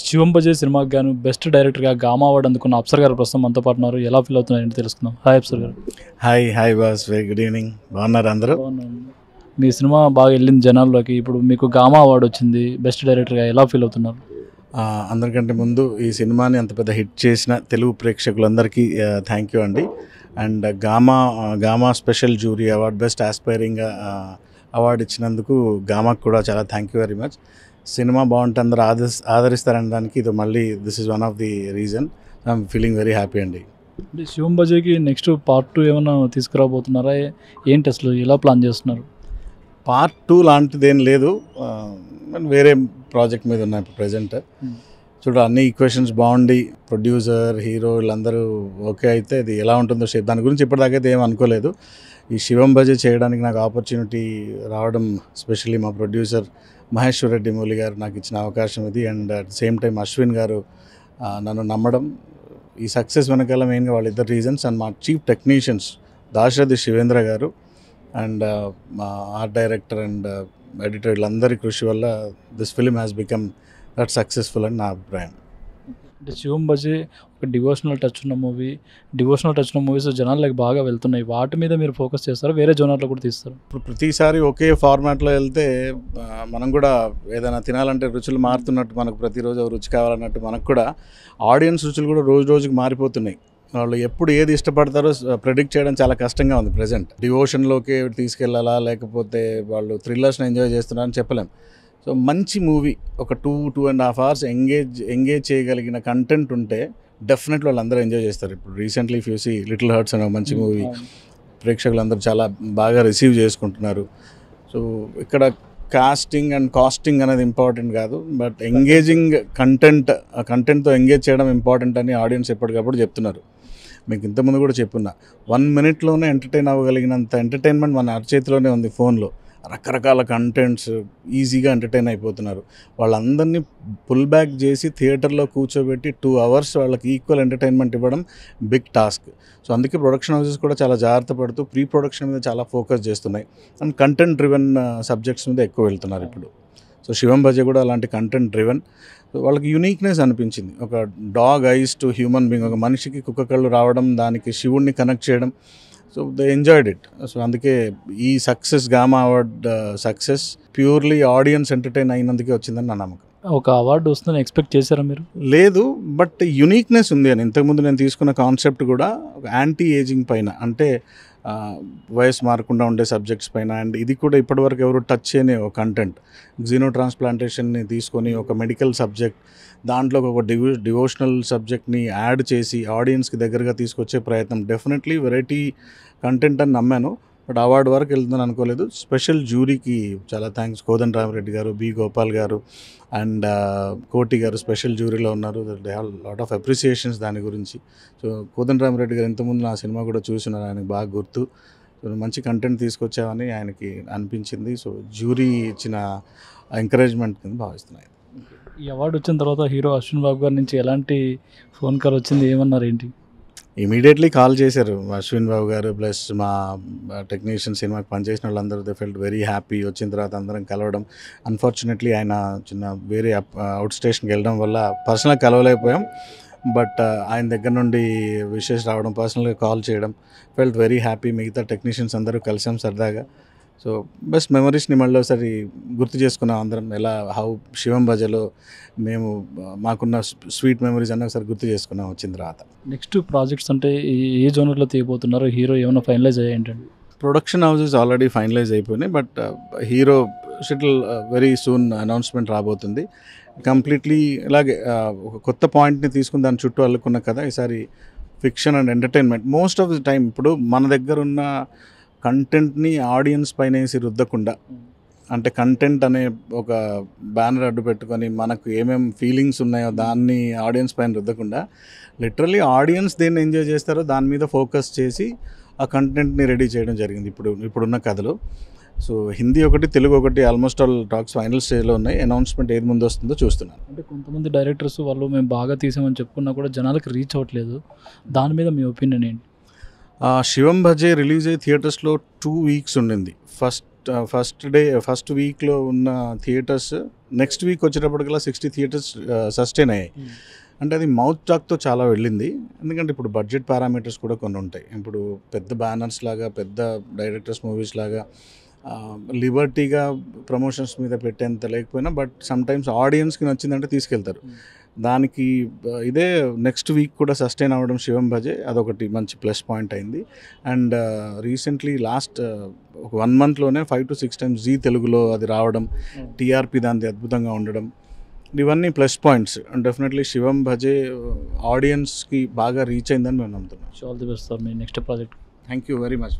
శివం బజే సినిమాకి గాను బెస్ట్ డైరెక్టర్గా గామా అవార్డు అందుకున్న అప్సర్ గారు ప్రస్తుతం మనతో పాటు ఉన్నారు. ఎలా ఫీల్ అవుతున్నారంటే తెలుసుకుందాం. హాయ్ అప్సర్ గారు. Hi boss, very good evening. బాగున్నారు అందరూ? బాగున్నాను. మీ సినిమా బాగా వెళ్ళింది జనాల్లోకి. ఇప్పుడు మీకు గామా అవార్డు వచ్చింది బెస్ట్ డైరెక్టర్గా, ఎలా ఫీల్ అవుతున్నారు? అందరికంటే ముందు ఈ సినిమాని అంత పెద్ద హిట్ చేసిన తెలుగు ప్రేక్షకులందరికీ థ్యాంక్ యూ అండి. And gamma special jury award best aspiring award ఇచ్చినందుకు గామాకు కూడా చాలా thank you very much. Cinema బాగుంటే అందరూ ఆదరిస్తారనే దానికి ఇది మళ్ళీ this is one of the reason. I'm feeling very happy అండి. అంటే శివం బజేకి నెక్స్ట్ పార్ట్ 2 ఏమైనా తీసుకురాబోతున్నారా? ఏంటి అసలు ఎలా ప్లాన్ చేస్తున్నారు? పార్ట్ 2 లాంటిది ఏం లేదు, వేరే ప్రాజెక్ట్ మీద ఉన్నాయి ఇప్పుడు ప్రజెంట్. చూడ అన్ని ఈక్వేషన్స్ బాగుండి ప్రొడ్యూసర్ హీరో వీళ్ళందరూ ఓకే అయితే అది ఎలా ఉంటుందో దాని గురించి ఇప్పటిదాకైతే ఏం అనుకోలేదు. ఈ శివం బజే చేయడానికి నాకు ఆపర్చునిటీ రావడం స్పెషల్లీ మా ప్రొడ్యూసర్ మహేశ్వర్ రెడ్డి మూలి గారు నాకు ఇచ్చిన అవకాశం ఇది. And at same time Ashwin గారు నన్ను నమ్మడం, ఈ సక్సెస్ వెనకాల మెయిన్గా వాళ్ళిద్దరు రీజన్స్. అండ్ మా చీఫ్ టెక్నీషియన్స్ దాశరథి శివేంద్ర గారు అండ్ మా ఆర్ట్ డైరెక్టర్ అండ్ ఎడిటర్ వీళ్ళందరి కృషి వల్ల this film has become that successful అని నా అభిప్రాయం. అంటే శివం బజే ఒక డివోషనల్ టచ్ ఉన్న మూవీస్ జనాల్లోకి బాగా వెళ్తున్నాయి. వాటి మీద మీరు ఫోకస్ చేస్తారు, వేరే జోనర్లో కూడా తీస్తారు? ఇప్పుడు ప్రతిసారి ఒకే ఫార్మాట్లో వెళ్తే మనం కూడా ఏదైనా తినాలంటే రుచులు మారుతున్నట్టు, మనకు ప్రతిరోజు రుచి కావాలన్నట్టు మనకు కూడా ఆడియన్స్ రుచులు కూడా రోజు రోజుకి మారిపోతున్నాయి. వాళ్ళు ఎప్పుడు ఏది ఇష్టపడతారో ప్రెడిక్ట్ చేయడం చాలా కష్టంగా ఉంది ప్రజెంట్. డివోషన్లోకి తీసుకెళ్ళాలా లేకపోతే వాళ్ళు థ్రిల్లర్స్ని ఎంజాయ్ చేస్తున్నారని చెప్పలేం. సో మంచి మూవీ ఒక 2.5 hours ఎంగేజ్ చేయగలిగిన కంటెంట్ ఉంటే డెఫినెట్లీ వాళ్ళందరూ ఎంజాయ్ చేస్తారు. ఇప్పుడు recently if you see little hearts అనే మంచి మూవీ ప్రేక్షకులందరూ చాలా బాగా రిసీవ్ చేసుకుంటున్నారు. సో ఇక్కడ కాస్టింగ్ అండ్ కాస్టింగ్ అనేది ఇంపార్టెంట్ కాదు, బట్ ఎంగేజింగ్ కంటెంట్తో ఎంగేజ్ చేయడం ఇంపార్టెంట్ అని ఆడియన్స్ ఎప్పటికప్పుడు చెప్తున్నారు. మీకు ఇంతకుముందు కూడా చెప్పున్నా, 1 minute ఎంటర్టైన్ అవ్వగలిగినంత ఎంటర్టైన్మెంట్ మన అరచేతిలోనే ఉంది. ఫోన్లో రకరకాల కంటెంట్స్ ఈజీగా ఎంటర్టైన్ అయిపోతున్నారు. వాళ్ళందరినీ పుల్ బ్యాక్ చేసి థియేటర్లో కూర్చోబెట్టి 2 hours వాళ్ళకి ఈక్వల్ ఎంటర్టైన్మెంట్ ఇవ్వడం బిగ్ టాస్క్. సో అందుకే ప్రొడక్షన్ హౌసెస్ కూడా చాలా జాగ్రత్త పడుతూ ప్రీ ప్రొడక్షన్ మీద చాలా ఫోకస్ చేస్తున్నాయి అండ్ కంటెంట్ డ్రివెన్ సబ్జెక్ట్స్ మీద ఎక్కువ వెళ్తున్నారు ఇప్పుడు. సో శివం బజే కూడా అలాంటి కంటెంట్ డ్రివెన్. వాళ్ళకి యూనిక్నెస్ అనిపించింది. ఒక dog eyes to human being, ఒక మనిషికి కుక్క కళ్ళు రావడం, దానికి శివుణ్ణి కనెక్ట్ చేయడం. So they enjoyed it. So అందుకే ఈ success Gama award success purely audience entertain అయినందుకే వచ్చిందని నా నమ్మకం. ఒక అవార్డు వస్తుందని ఎక్స్పెక్ట్ చేశారా మీరు? లేదు, బట్ యూనిక్నెస్ ఉంది అని. ఇంతకుముందు నేను తీసుకున్న కాన్సెప్ట్ కూడా ఒక యాంటీ ఏజింగ్ పైన, అంటే వయసు మారకుండా ఉండే సబ్జెక్ట్స్ పైన. అండ్ ఇది కూడా ఇప్పటివరకు ఎవరు టచ్ చేయని ఒక కంటెంట్. జీనో ట్రాన్స్ప్లాంటేషన్ని తీసుకొని ఒక మెడికల్ సబ్జెక్ట్, దాంట్లో ఒక డివోషనల్ సబ్జెక్ట్ని యాడ్ చేసి ఆడియన్స్కి దగ్గరగా తీసుకొచ్చే ప్రయత్నం. డెఫినెట్లీ వెరైటీ కంటెంట్ అని నమ్మాను, బట్ అవార్డు వరకు వెళ్తుందని అనుకోలేదు. స్పెషల్ జ్యూరీకి చాలా థ్యాంక్స్. కోదండరామిరెడ్డి గారు, బి గోపాల్ గారు అండ్ కోటి గారు స్పెషల్ జ్యూరీలో ఉన్నారు. They have lot of appreciations దాని గురించి. సో కోదండరామిరెడ్డి గారు ఇంతకుముందు నా సినిమా కూడా చూస్తున్నారు, ఆయనకు బాగా గుర్తు. సో మంచి కంటెంట్ తీసుకొచ్చామని ఆయనకి అనిపించింది. సో జ్యూరీ ఇచ్చిన ఎంకరేజ్మెంట్ కింద భావిస్తున్నాయి. ఈ అవార్డు వచ్చిన తర్వాత హీరో అశ్విన్ బాబు గారి నుంచి ఎలాంటి ఫోన్ కాల్ వచ్చింది, ఏమన్నారు ఏంటి? ఇమీడియట్లీ కాల్ చేశారు అశ్విన్ బాబు గారు ప్లస్ మా టెక్నీషియన్, సినిమాకి పనిచేసిన వాళ్ళందరూ. They felt very happy. వచ్చిన తర్వాత అందరం కలవడం. అన్ఫార్చునేట్లీ ఆయన చిన్న వేరే అవుట్ స్టేషన్కి వెళ్ళడం వల్ల పర్సనల్గా కలవలేకపోయాం. బట్ ఆయన దగ్గర నుండి విషెస్ రావడం, పర్సనల్గా కాల్ చేయడం, ఫెల్ట్ వెరీ హ్యాపీ. మిగతా టెక్నీషియన్స్ అందరూ కలిసాం సరదాగా. సో బెస్ట్ మెమరీస్ని మళ్ళీ ఒకసారి గుర్తు చేసుకున్నాం అందరం. ఎలా శివం బజేలో మేము మాకున్న స్వీట్ మెమరీస్ అన్నీ ఒకసారి గుర్తు చేసుకున్నాం వచ్చిన తర్వాత. నెక్స్ట్ ప్రాజెక్ట్స్ అంటే ఏ జోనర్లో తీయబోతున్నారు? హీరో ఏమైనా ఫైనలైజ్ అయ్యాయి ఏంటండి? ప్రొడక్షన్ హౌసెస్ ఆల్రెడీ ఫైనలైజ్ అయిపోయినాయి, but hero shuttle very soon announcement రాబోతుంది. కంప్లీట్లీ ఇలాగే ఒక కొత్త పాయింట్ని తీసుకుని దాని చుట్టూ అల్లుకున్న కదా ఈసారి. Fiction and entertainment most of the time. ఇప్పుడు మన దగ్గర ఉన్న కంటెంట్ని ఆడియన్స్ పైన వేసి రుద్దకుండా, అంటే కంటెంట్ అనే ఒక బ్యానర్ అడ్డు పెట్టుకొని మనకు ఏమేమి ఫీలింగ్స్ ఉన్నాయో దాన్ని ఆడియన్స్ పైన రుద్దకుండా, లిటరలీ ఆడియన్స్ దేన్ని ఎంజాయ్ చేస్తారో దాని మీద ఫోకస్ చేసి ఆ కంటెంట్ని రెడీ చేయడం జరిగింది ఇప్పుడున్న కథలో. సో హిందీ ఒకటి, తెలుగు ఒకటి ఆల్మోస్ట్ ఆల్ టాక్స్ ఫైనల్ స్టేజ్లో ఉన్నాయి. అనౌన్స్మెంట్ ఏది ముందు వస్తుందో చూస్తున్నాను. అంటే కొంతమంది డైరెక్టర్స్ వాళ్ళు మేము బాగా తీసామని చెప్పుకున్నా కూడా జనాలకు రీచ్ అవ్వట్లేదు, దాని మీద మీ ఒపీనియన్ ఏంటి? శివం బజే రిలీజ్ అయ్యి థియేటర్స్లో 2 weeks ఉండింది. ఫస్ట్ వీక్లో ఉన్న థియేటర్స్ నెక్స్ట్ వీక్ వచ్చేటప్పటికల్లా 60 థియేటర్స్ సస్టైన్ అయ్యాయి. అంటే అది మౌత్ టాక్తో చాలా వెళ్ళింది. ఎందుకంటే ఇప్పుడు బడ్జెట్ పారామీటర్స్ కూడా కొన్ని ఉంటాయి. ఇప్పుడు పెద్ద బ్యానర్స్ లాగా, పెద్ద డైరెక్టర్స్ మూవీస్ లాగా లిబర్టీగా ప్రమోషన్స్ మీద పెట్టేంత లేకపోయినా, బట్ సమ్టైమ్స్ ఆడియన్స్కి నచ్చిందంటే తీసుకెళ్తారు. దానికి ఇదే నెక్స్ట్ వీక్ కూడా సస్టైన్ అవ్వడం శివం భజే అదొకటి మంచి ప్లస్ పాయింట్ అయింది. అండ్ రీసెంట్లీ లాస్ట్ ఒక 1 monthలోనే 5 to 6 times జీ తెలుగులో అది రావడం, టీఆర్పీ దానికి అద్భుతంగా ఉండడం, ఇవన్నీ ప్లస్ పాయింట్స్. డెఫినెట్లీ శివం భజే ఆడియన్స్కి బాగా రీచ్ అయిందని మేము నమ్ముతున్నాం. All the best sir me next project. Thank you very much.